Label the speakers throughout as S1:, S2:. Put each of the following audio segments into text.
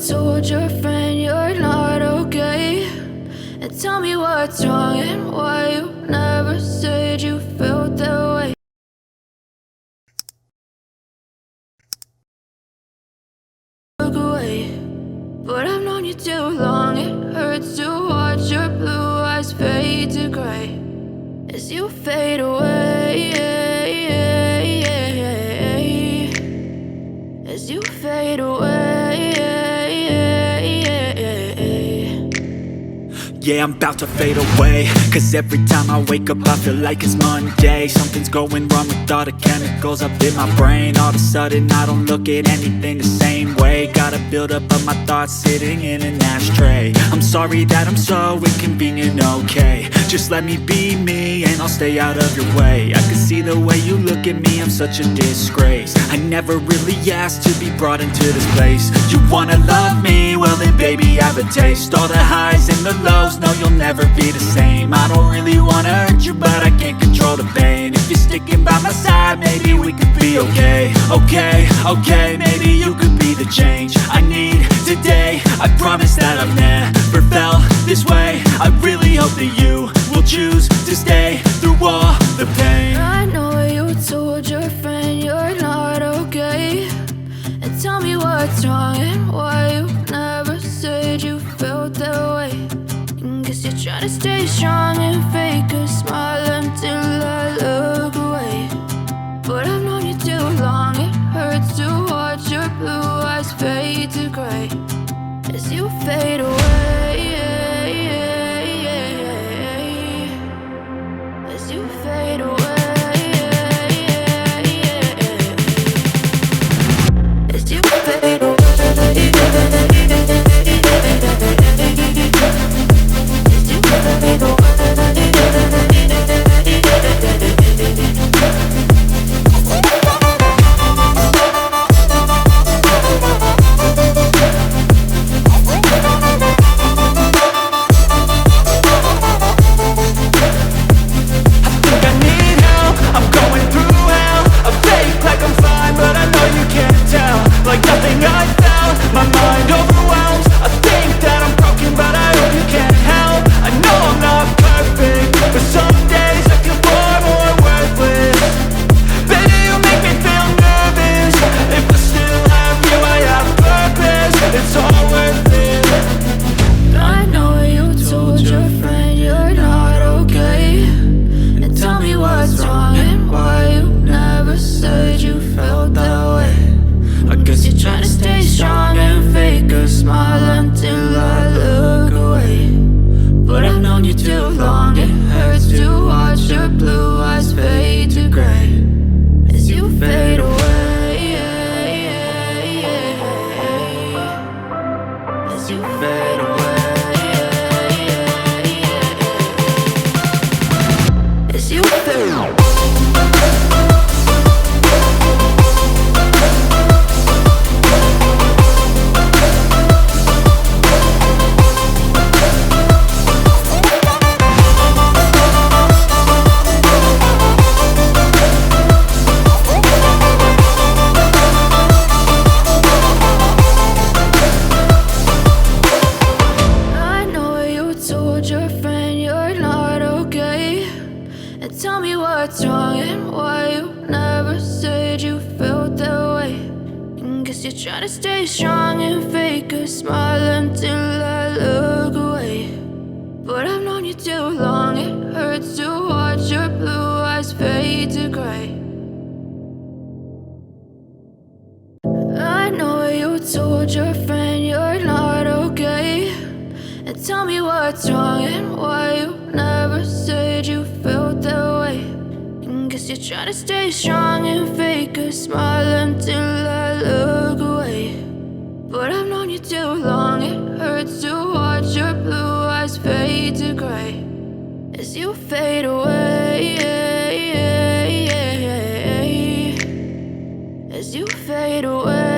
S1: told your friend you're not okay, and tell me what's wrong and why you never said you felt that way. Look away, but I've known you too long. It hurts to watch your blue eyes fade to gray as you fade away, as you fade away.
S2: Yeah, I'm about to fade away, cause every time I wake up I feel like it's Monday. Something's going wrong with all the chemicals up in my brain. All of a sudden I don't look at anything the same way. Got a buildup of my thoughts sitting in an ashtray. I'm sorry that I'm so inconvenient, okay. Just let me be me and I'll stay out of your way. I can see the way you look at me, I'm such a disgrace. I never really asked to be brought into this place. You wanna love me? Well then baby I have a taste. All the highs and the lows, no you'll never be the same. I don't really wanna hurt you but I can't control the pain. If you're sticking by my side maybe we could be okay. Okay, maybe you could be the change I need today. I promise that I've never felt this way. I really hope that you will choose to stay through all the pain.
S1: I know you told your friend you're not okay, and tell me what's wrong and why you never said you felt that way. And guess you're trying to stay strong and fake a smile until I look away. But I've known you too long, it hurts to watch your blue eyes fade to gray as you fade away, as you fade away, as you fade away. Trying to stay strong and fake a smile until I look away. But I've known you too long, it hurts to watch your blue eyes fade to gray. I know you told your friend you're not okay, and tell me what's wrong and why you never said you felt that way. And guess you're trying to stay strong and fake a smile until I look away. But I've known you too long, it hurts to watch your blue eyes fade to gray as you fade away, as you fade away.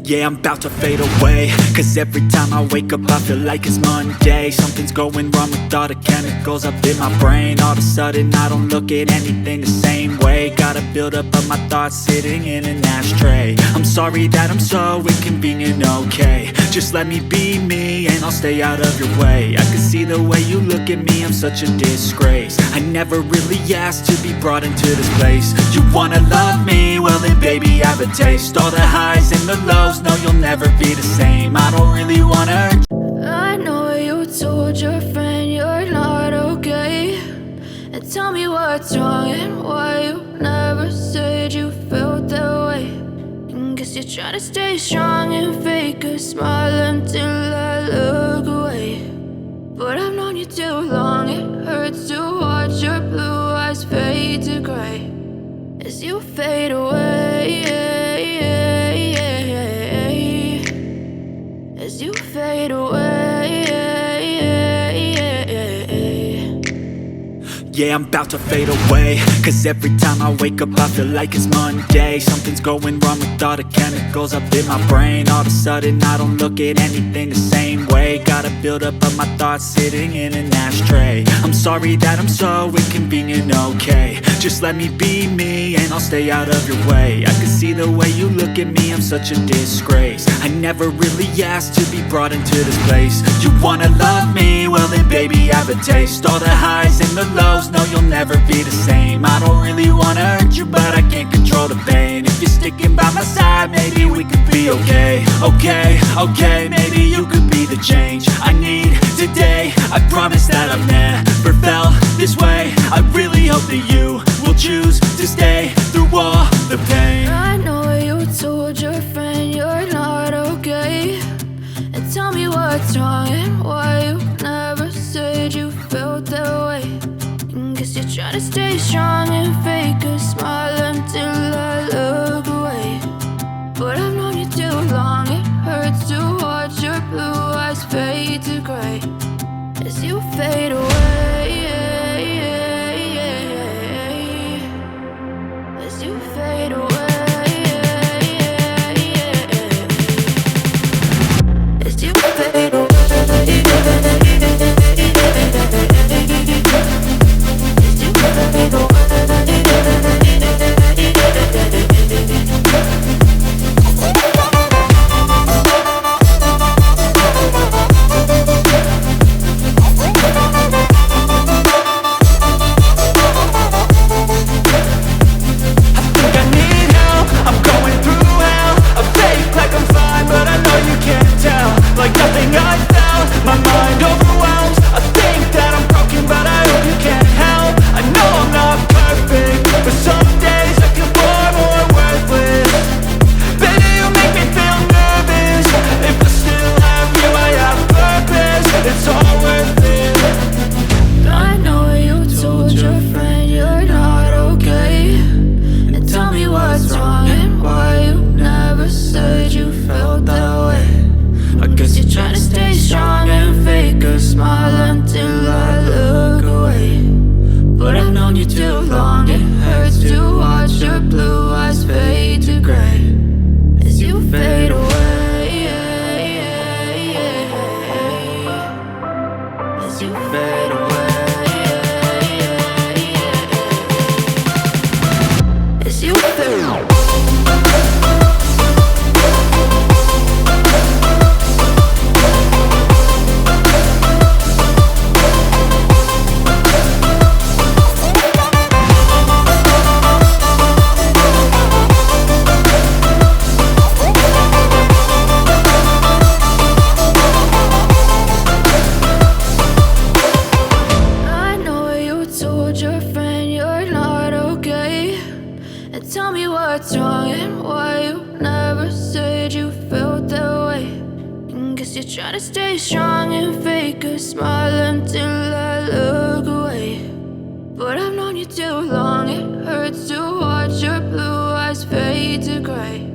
S2: Yeah, I'm about to fade away, cause every time I wake up I feel like it's Monday. Something's going wrong with all the chemicals up in my brain. All of a sudden I don't look at anything the same way. Gotta build up of my thoughts sitting in an ashtray. I'm sorry that I'm so inconvenient, okay. Just let me be me and I'll stay out of your way. I can see the way you look at me, I'm such a disgrace. I never really asked to be brought into this place. You wanna love me? Well then baby have a taste. All the highs and the lows, no you'll never be the same. I don't really wanna hurt you.
S1: I know you told your friend you're not okay, and tell me what's wrong and why you never said you felt that way. And guess you're trying to stay strong and fake a smile until I look away. But I've known you too long, it hurts to watch your blue eyes fade to gray as you fade away, as you fade away.
S2: Yeah, I'm about to fade away, cause every time I wake up I feel like it's Monday. Something's going wrong with all the chemicals up in my brain. All of a sudden I don't look at anything the same way. Gotta build up of my thoughts sitting in an ashtray. I'm sorry that I'm so inconvenient, okay. Just let me be me and I'll stay out of your way. I can see the way you look at me, I'm such a disgrace. I never really asked to be brought into this place. You wanna love me? Well then baby have a taste. All the highs and the lows, no you'll never be the same. I don't really wanna hurt you, but I can't control the pain. If you're sticking by my side, maybe we could be okay. Okay, maybe you could be the change I need today. I promise that I've never felt this way. I really hope that you will choose to stay through all the pain.
S1: I know you told your friend you're not okay, and tell me what's wrong and why you never said you felt that way. And guess you're trying to stay strong and fake a smile until I look away. But I've known you too long, it hurts to watch your blue eyes fade to gray as you fade away, as you fade away. As you fade away. Try to stay strong and fake a smile until I look away. But I've known you too long, it hurts to watch your blue eyes fade to gray